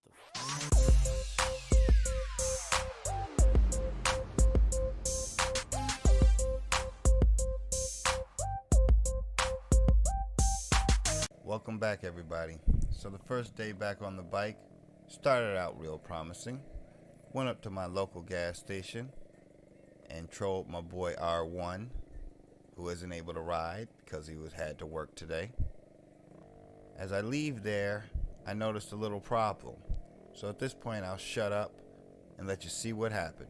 about the Welcome back, everybody. So the first day back on the bike started out real promising. Went up to my local gas station and trolled my boy R1, who isn't able to ride because he had to work today. As I leave there, I noticed a little problem. So at this point, I'll shut up and let you see what happened.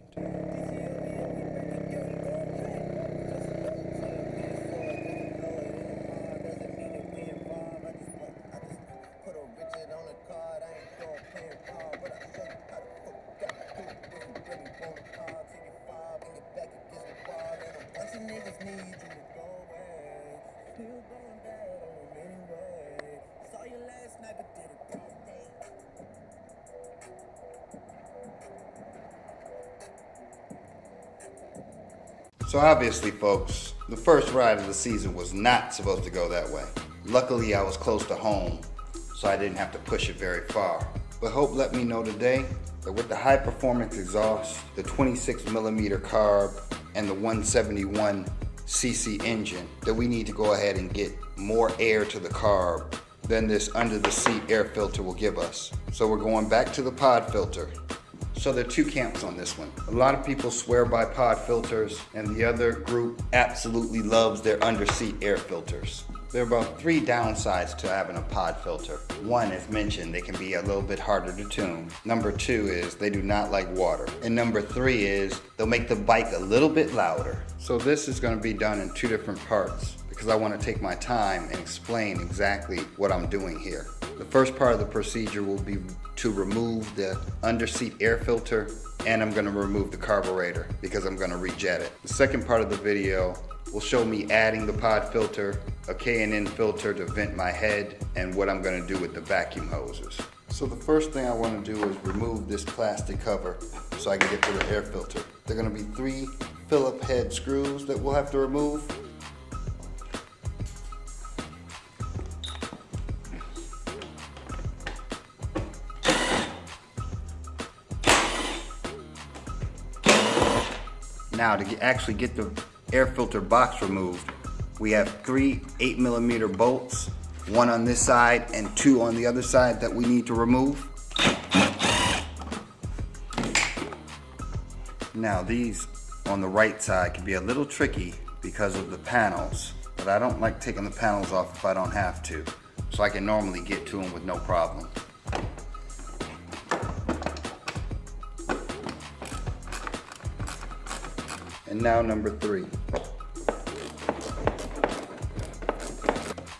So obviously, folks, the first ride of the season was not supposed to go that way. Luckily, I was close to home, so I didn't have to push it very far. But Hope let me know today that with the high performance exhaust, the 26mm carb, and the 171cc engine, that we need to go ahead and get more air to the carb than this under the seat air filter will give us. So we're going back to the pod filter. So there are two camps on this one. A lot of people swear by pod filters, and the other group absolutely loves their under-seat air filters. There are about 3 downsides to having a pod filter. One, as mentioned, they can be a little bit harder to tune. Number 2 is they do not like water. And number 3 is they'll make the bike a little bit louder. So this is going to be done in 2 different parts, because I want to take my time and explain exactly what I'm doing here. The first part of the procedure will be to remove the under-seat air filter, and I'm going to remove the carburetor because I'm going to rejet it. The second part of the video will show me adding the pod filter, a K&N filter to vent my head, and what I'm going to do with the vacuum hoses. So the first thing I want to do is remove this plastic cover so I can get to the air filter. There are going to be 3 Phillips head screws that we'll have to remove. Now to actually get the air filter box removed, we have 3 8mm bolts, 1 on this side and 2 on the other side that we need to remove. Now these on the right side can be a little tricky because of the panels, but I don't like taking the panels off if I don't have to, so I can normally get to them with no problem. And now number 3.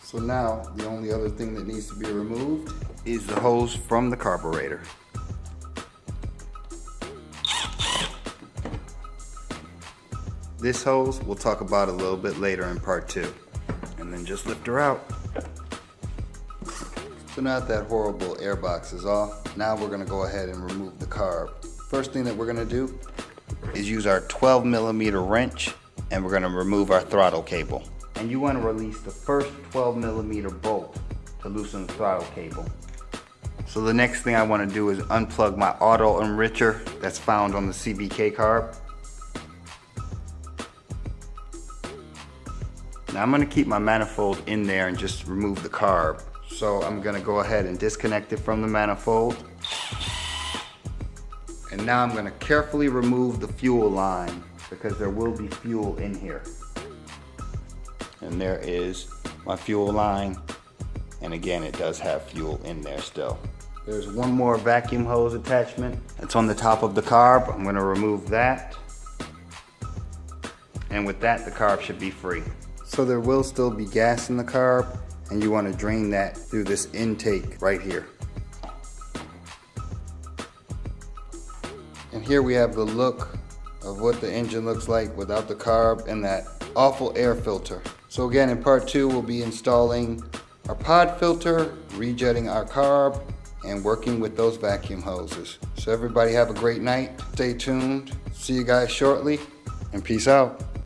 So now the only other thing that needs to be removed is the hose from the carburetor. This hose we'll talk about a little bit later in part 2. And then just lift her out. So now that horrible air box is off, now we're going to go ahead and remove the carb. First thing that we're going to do is use our 12mm wrench, and we're going to remove our throttle cable. And you want to release the first 12mm bolt to loosen the throttle cable. So the next thing I want to do is unplug my auto enricher that's found on the CBK carb. Now I'm going to keep my manifold in there and just remove the carb. So I'm going to go ahead and disconnect it from the manifold. And now I'm going to carefully remove the fuel line because there will be fuel in here. And there is my fuel line. And again, it does have fuel in there still. There's one more vacuum hose attachment. It's on the top of the carb. I'm going to remove that. And with that, the carb should be free. So there will still be gas in the carb, and you want to drain that through this intake right here. And here we have the look of what the engine looks like without the carb and that awful air filter. So again, in part 2, we'll be installing our pod filter, rejetting our carb, and working with those vacuum hoses. So everybody have a great night. Stay tuned. See you guys shortly, and peace out.